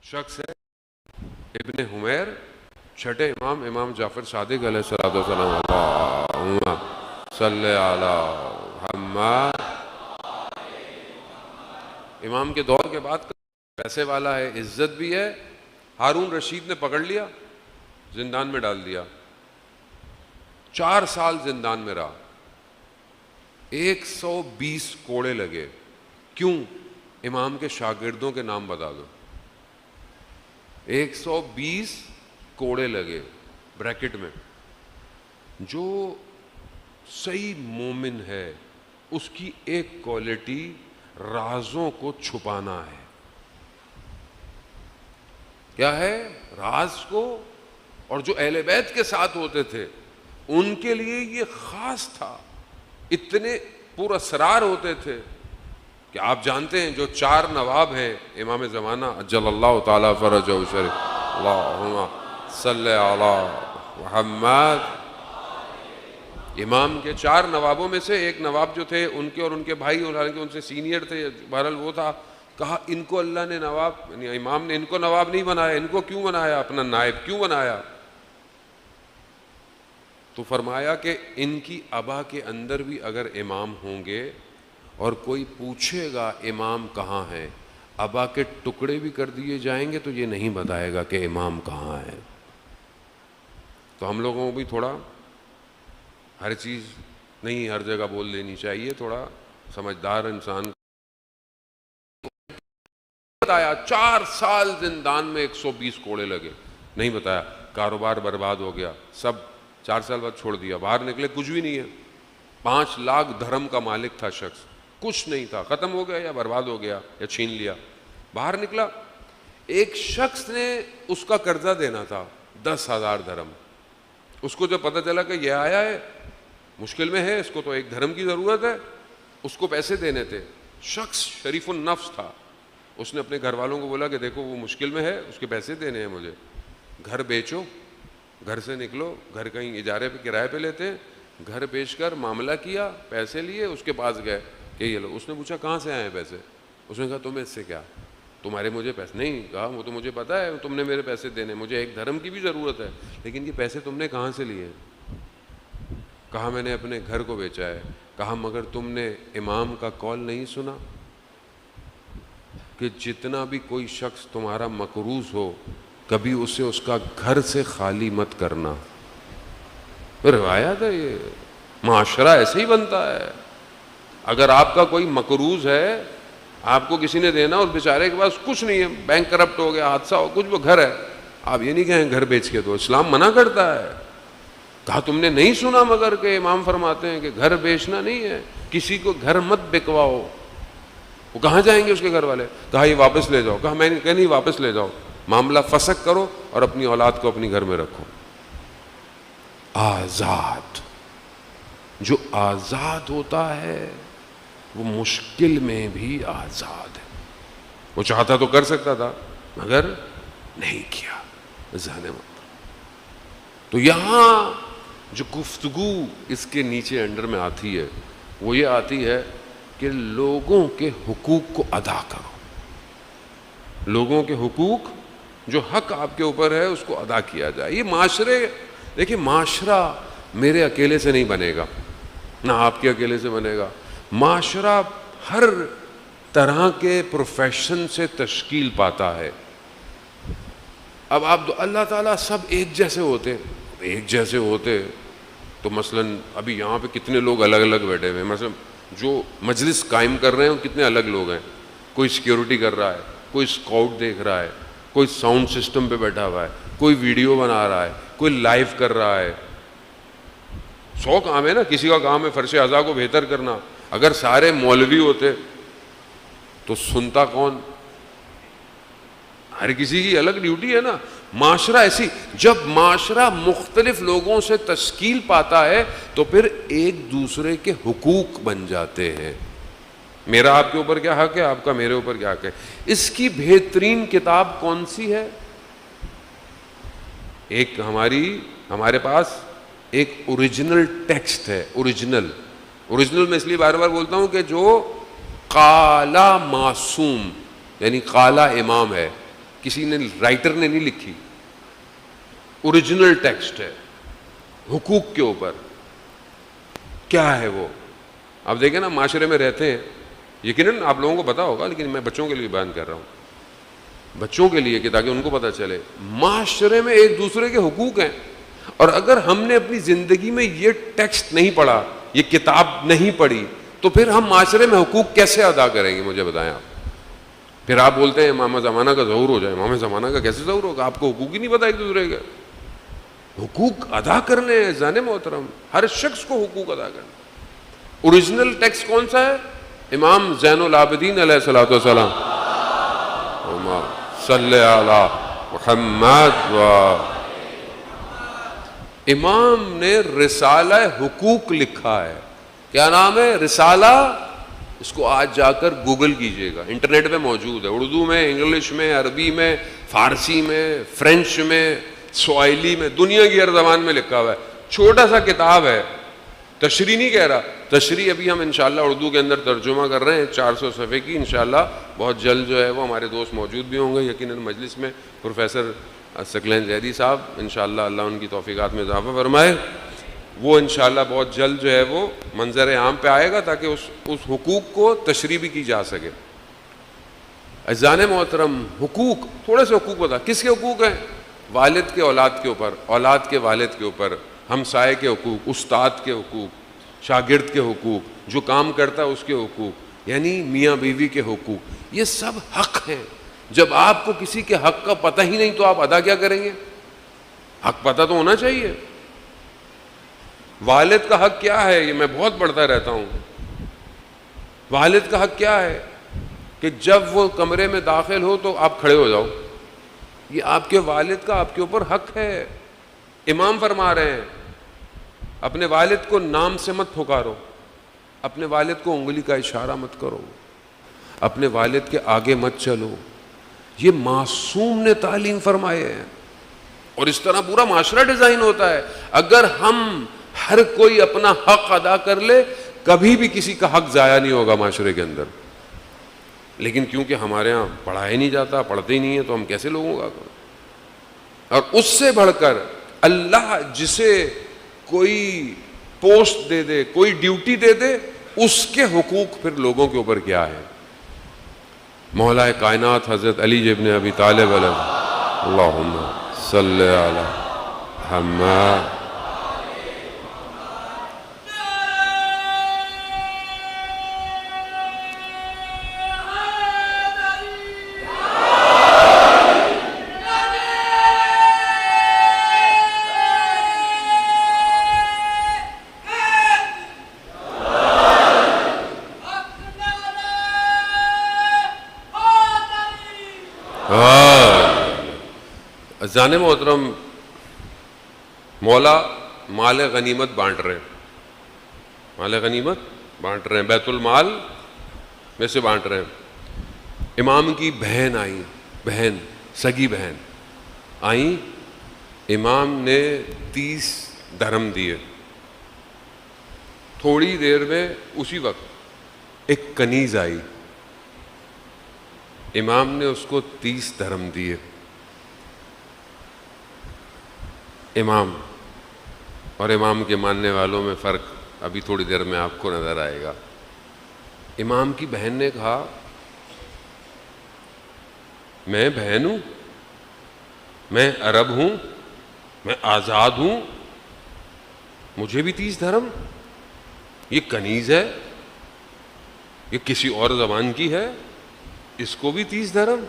شخص ہے ابن حمیر، چھٹے امام، امام جعفر صادق علیہ الصلوۃ والسلام، اللہم صلی علی محمد۔ امام کے دور کے بعد پیسے والا ہے، عزت بھی ہے۔ ہارون رشید نے پکڑ لیا، زندان میں ڈال دیا، 4 سال زندان میں رہا، 120 کوڑے لگے۔ کیوں؟ امام کے شاگردوں کے نام بتا دو۔ 120 کوڑے لگے بریکٹ میں۔ جو صحیح مومن ہے اس کی ایک کوالٹی رازوں کو چھپانا ہے۔ کیا ہے؟ راز کو۔ اور جو اہل بیت کے ساتھ ہوتے تھے ان کے لیے یہ خاص تھا، اتنے پر اسرار ہوتے تھے کہ آپ جانتے ہیں جو 4 نواب ہیں امام زمانہ اجل اللہ تعالی فرجہ الشریف، اللہم صلی علی محمد۔ امام کے 4 نوابوں میں سے ایک نواب جو تھے ان کے اور ان کے بھائی، حالانکہ ان سے سینئر تھے، بہرحال وہ تھا، کہا ان کو اللہ نے نواب، یعنی امام نے ان کو نواب نہیں بنایا، ان کو کیوں بنایا؟ اپنا نائب کیوں بنایا؟ تو فرمایا کہ ان کی ابا کے اندر بھی اگر امام ہوں گے اور کوئی پوچھے گا امام کہاں ہے، ابا کے ٹکڑے بھی کر دیے جائیں گے تو یہ نہیں بتائے گا کہ امام کہاں ہے۔ تو ہم لوگوں کو بھی تھوڑا ہر چیز نہیں ہر جگہ بول دینی چاہیے، تھوڑا سمجھدار انسان۔ بتایا 4 سال زندان میں 120 کوڑے لگے، نہیں بتایا، کاروبار برباد ہو گیا، سب 4 سال بعد چھوڑ دیا، باہر نکلے کچھ بھی نہیں ہے، 5 لاکھ دھرم کا مالک تھا شخص، کچھ نہیں تھا، ختم ہو گیا یا برباد ہو گیا یا چھین لیا۔ باہر نکلا، ایک شخص نے اس کا قرضہ دینا تھا 10,000 دھرم۔ اس کو جب پتہ چلا کہ یہ آیا ہے مشکل میں ہے، اس کو تو ایک دھرم کی ضرورت ہے، اس کو پیسے دینے تھے، شخص شریف النفس تھا، اس نے اپنے گھر والوں کو بولا کہ دیکھو وہ مشکل میں ہے، اس کے پیسے دینے ہیں مجھے، گھر بیچو، گھر سے نکلو، گھر کہیں اجارے پہ کرائے پہ لیتے ہیں، گھر بیچ کر معاملہ کیا، پیسے لیے، اس کے پاس گئے کہ یہ لو۔ اس نے پوچھا کہاں سے آئے ہیں پیسے؟ اس نے کہا تمہیں اس سے کیا، تمہارے مجھے پیسے نہیں، کہا وہ تو مجھے پتا ہے تم نے میرے پیسے دینے، مجھے ایک دھرم کی بھی ضرورت ہے، لیکن یہ پیسے تم نے کہاں سے لیے؟ کہا میں نے اپنے گھر کو بیچا ہے۔ کہا مگر تم نے امام کا قول نہیں سنا کہ جتنا بھی کوئی شخص تمہارا مقروض ہو کبھی اسے اس کا گھر سے خالی مت کرنا۔ روایت ہے، یہ معاشرہ ایسے ہی بنتا ہے۔ اگر آپ کا کوئی مقروض ہے، آپ کو کسی نے دینا اور بیچارے کے پاس کچھ نہیں ہے، بینک کرپٹ ہو گیا، حادثہ ہو، کچھ وہ گھر ہے، آپ یہ نہیں کہیں گھر بیچ کے دو، اسلام منع کرتا ہے۔ کہا تم نے نہیں سنا مگر کہ امام فرماتے ہیں کہ گھر بیچنا نہیں ہے، کسی کو گھر مت بکواؤ۔ وہ کہاں جائیں گے اس کے گھر والے؟ کہا یہ واپس لے جاؤ۔ کہا میں نے کہا نہیں، واپس لے جاؤ، معاملہ فسخ کرو اور اپنی اولاد کو اپنی گھر میں رکھو۔ آزاد، جو آزاد ہوتا ہے وہ مشکل میں بھی آزاد ہے۔ وہ چاہتا تو کر سکتا تھا مگر نہیں کیا، ذہن میں۔ تو یہاں جو گفتگو اس کے نیچے انڈر میں آتی ہے وہ یہ آتی ہے کہ لوگوں کے حقوق کو ادا کرو، لوگوں کے حقوق، جو حق آپ کے اوپر ہے اس کو ادا کیا جائے۔ یہ معاشرے، دیکھیں معاشرہ میرے اکیلے سے نہیں بنے گا، نہ آپ کے اکیلے سے بنے گا، معاشرہ ہر طرح کے پروفیشن سے تشکیل پاتا ہے۔ اب آپ اللہ تعالیٰ سب ایک جیسے ہوتے تو مثلا ابھی یہاں پہ کتنے لوگ الگ الگ بیٹھے ہوئے ہیں، مثلا جو مجلس قائم کر رہے ہیں وہ کتنے الگ لوگ ہیں، کوئی سیکیورٹی کر رہا ہے، کوئی اسکاؤٹ دیکھ رہا ہے، کوئی ساؤنڈ سسٹم پہ بیٹھا ہوا ہے، کوئی ویڈیو بنا رہا ہے، کوئی لائیو کر رہا ہے۔ 100 کام ہے نا، کسی کا کام ہے فرش اعضاء کو بہتر کرنا۔ اگر سارے مولوی ہوتے تو سنتا کون؟ ہر کسی کی الگ ڈیوٹی ہے نا۔ معاشرہ ایسی، جب معاشرہ مختلف لوگوں سے تشکیل پاتا ہے تو پھر ایک دوسرے کے حقوق بن جاتے ہیں۔ میرا آپ کے اوپر کیا حق ہے، آپ کا میرے اوپر کیا حق ہے۔ اس کی بہترین کتاب کون سی ہے؟ ایک ہمارے پاس ایک اوریجنل ٹیکسٹ ہے، اوریجنل میں اس لیے بار بار بولتا ہوں کہ جو قالا معصوم یعنی قالا امام ہے، کسی نے رائٹر نے نہیں لکھی, اوریجنل ٹیکسٹ ہے حقوق کے اوپر. کیا ہے وہ؟ آپ دیکھیں نا معاشرے میں رہتے ہیں, یقیناً آپ لوگوں کو پتا ہوگا, لیکن میں بچوں کے لیے بیان کر رہا ہوں, بچوں کے لیے کہ تاکہ ان کو پتا چلے. معاشرے میں ایک دوسرے کے حقوق ہیں, اور اگر ہم نے اپنی زندگی میں یہ ٹیکسٹ نہیں پڑھا, یہ کتاب نہیں پڑھی, تو پھر ہم معاشرے میں حقوق کیسے ادا کریں گے؟ مجھے بتائیں آپ. پھر آپ بولتے ہیں امام زمانہ کا ظہور ہو جائے. امام زمانہ کا کیسے ظہور ہوگا؟ آپ کو حقوق ہی نہیں پتا ایک دوسرے کے. حقوق ادا کرنے ہیں زان محترم, ہر شخص کو حقوق ادا کرنا. اوریجنل ٹیکسٹ کون سا ہے؟ امام زین العابدین علیہ الصلوۃ والسلام, صلی علی محمد. امام نے رسالہ حقوق لکھا ہے. کیا نام ہے؟ رسالہ. اس کو آج جا کر گوگل کیجئے گا, انٹرنیٹ پہ موجود ہے, اردو میں, انگلش میں, عربی میں, فارسی میں, فرینچ میں, سواحلی میں, دنیا کی ہر زبان میں لکھا ہوا ہے. چھوٹا سا کتاب ہے, تشریح نہیں کہہ رہا, تشریح ابھی ہم انشاءاللہ اردو کے اندر ترجمہ کر رہے ہیں 400 صفحے کی. انشاءاللہ بہت جلد جو ہے وہ ہمارے دوست موجود بھی ہوں گے یقیناً مجلس میں, پروفیسر ثقلین زیدی صاحب, انشاءاللہ اللہ ان کی توفیقات میں اضافہ فرمائے. وہ انشاءاللہ بہت جلد جو ہے وہ منظر عام پہ آئے گا تاکہ اس حقوق کو تشریح بھی کی جا سکے. عزیزان محترم, حقوق, تھوڑے سے حقوق بتا. کس کے حقوق ہیں؟ والد کے اولاد کے اوپر, اولاد کے والد کے اوپر, ہمسائے کے حقوق, استاد کے حقوق, شاگرد کے حقوق, جو کام کرتا ہے اس کے حقوق, یعنی میاں بیوی کے حقوق. یہ سب حق ہیں. جب آپ کو کسی کے حق کا پتہ ہی نہیں تو آپ ادا کیا کریں گے؟ حق پتہ تو ہونا چاہیے. والد کا حق کیا ہے؟ یہ میں بہت پڑھتا رہتا ہوں. والد کا حق کیا ہے؟ کہ جب وہ کمرے میں داخل ہو تو آپ کھڑے ہو جاؤ. یہ آپ کے والد کا آپ کے اوپر حق ہے. امام فرما رہے ہیں اپنے والد کو نام سے مت پکارو, اپنے والد کو انگلی کا اشارہ مت کرو, اپنے والد کے آگے مت چلو. یہ معصوم نے تعلیم فرمائے ہیں, اور اس طرح پورا معاشرہ ڈیزائن ہوتا ہے. اگر ہم ہر کوئی اپنا حق ادا کر لے, کبھی بھی کسی کا حق ضائع نہیں ہوگا معاشرے کے اندر. لیکن کیونکہ ہمارے ہاں پڑھا ہی نہیں جاتا, پڑھتے ہی نہیں ہیں, تو ہم کیسے لوگوں کا کریں؟ اور اس سے بڑھ کر اللہ جسے کوئی پوسٹ دے دے, کوئی ڈیوٹی دے دے, اس کے حقوق پھر لوگوں کے اوپر کیا ہے؟ مولا کائنات حضرت علی ابن ابی طالب علیہ اللہم صلی علی محمد. جان محترم, مولا مال غنیمت بانٹ رہے ہیں, مال غنیمت بانٹ رہے ہیں, بیت المال میں سے بانٹ رہے ہیں. امام کی بہن آئی, بہن, سگی بہن آئیں, امام نے 30 درہم دیے. تھوڑی دیر میں اسی وقت ایک کنیز آئی, امام نے اس کو 30 درہم دیے. امام اور امام کے ماننے والوں میں فرق ابھی تھوڑی دیر میں آپ کو نظر آئے گا. امام کی بہن نے کہا میں بہن ہوں, میں عرب ہوں, میں آزاد ہوں, مجھے بھی 30 درہم؟ یہ کنیز ہے, یہ کسی اور زبان کی ہے, اس کو بھی 30 درہم؟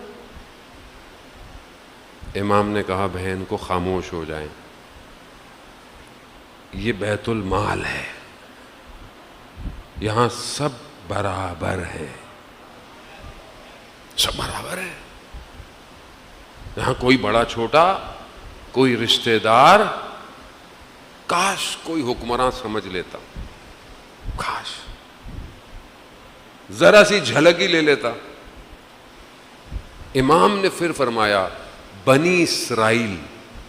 امام نے کہا بہن کو خاموش ہو جائیں, یہ بیت المال ہے, یہاں سب برابر ہے, سب برابر ہے. یہاں کوئی بڑا چھوٹا, کوئی رشتہ دار, کاش کوئی حکمراں سمجھ لیتا, کاش ذرا سی جھلک ہی لے لیتا. امام نے پھر فرمایا بنی اسرائیل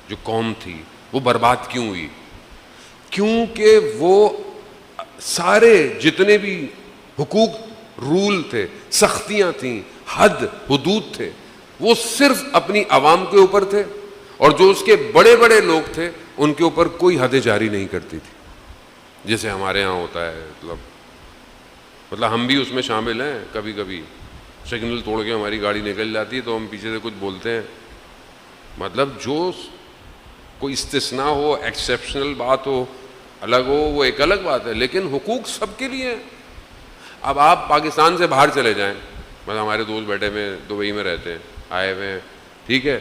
جو قوم تھی وہ برباد کیوں ہوئی؟ کیونکہ وہ سارے جتنے بھی حقوق, رول تھے, سختیاں تھیں, حد حدود تھے, وہ صرف اپنی عوام کے اوپر تھے، اور جو اس کے بڑے بڑے لوگ تھے ان کے اوپر کوئی حدیں جاری نہیں کرتی تھی، جیسے ہمارے ہاں ہوتا ہے. مطلب ہم بھی اس میں شامل ہیں. کبھی کبھی سگنل توڑ کے ہماری گاڑی نکل جاتی ہے تو ہم پیچھے سے کچھ بولتے ہیں. مطلب جو کوئی استثناء ہو، ایکسیپشنل بات ہو، الگ ہو، وہ ایک الگ بات ہے، لیکن حقوق سب کے لیے ہیں. اب آپ پاکستان سے باہر چلے جائیں، مطلب ہمارے دوست بیٹھے ہوئے دبئی میں رہتے ہیں، آئے ہوئے ہیں، ٹھیک ہے.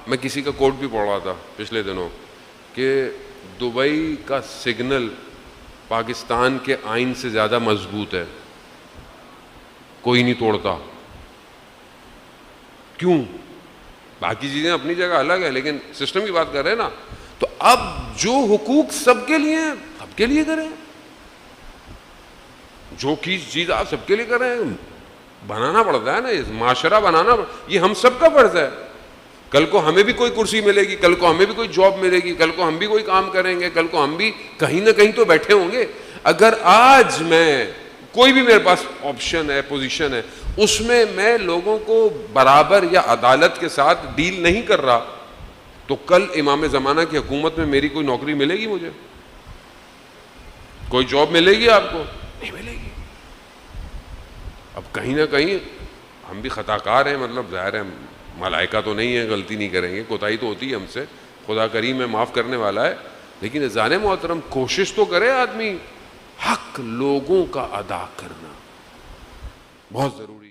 میں کسی کا کوٹ بھی پڑھ رہا تھا پچھلے دنوں کہ دبئی کا سگنل پاکستان کے آئین سے زیادہ مضبوط ہے، کوئی نہیں توڑتا. کیوں؟ باقی چیزیں اپنی جگہ الگ ہے، لیکن سسٹم کی بات کر رہے ہیں نا. تو اب جو حقوق سب کے لیے ہیں سب کے لیے کریں، جو چیز آپ سب کے لیے کریں. بنانا پڑتا ہے نا، معاشرہ بنانا، یہ ہم سب کا فرض ہے. کل کو ہمیں بھی کوئی کرسی ملے گی، کل کو ہمیں بھی کوئی جاب ملے گی، کل کو ہم بھی کوئی کام کریں گے، کل کو ہم بھی کہیں نہ کہیں تو بیٹھے ہوں گے. اگر آج میں کوئی بھی میرے پاس آپشن ہے، پوزیشن ہے، اس میں لوگوں کو برابر یا عدالت کے ساتھ ڈیل نہیں کر رہا، تو کل امام زمانہ کی حکومت میں میری کوئی نوکری ملے گی؟ مجھے کوئی جاب ملے گی؟ آپ کو نہیں ملے گی. اب کہیں نہ کہیں ہم بھی خطا کار ہیں. مطلب ظاہر ہے ملائکہ تو نہیں ہے، غلطی نہیں کریں گے، کوتاہی تو ہوتی ہے ہم سے، خدا کریم ہے، معاف کرنے والا ہے. لیکن اذان محترم کوشش تو کرے آدمی، حق لوگوں کا ادا کرنا بہت ضروری ہے.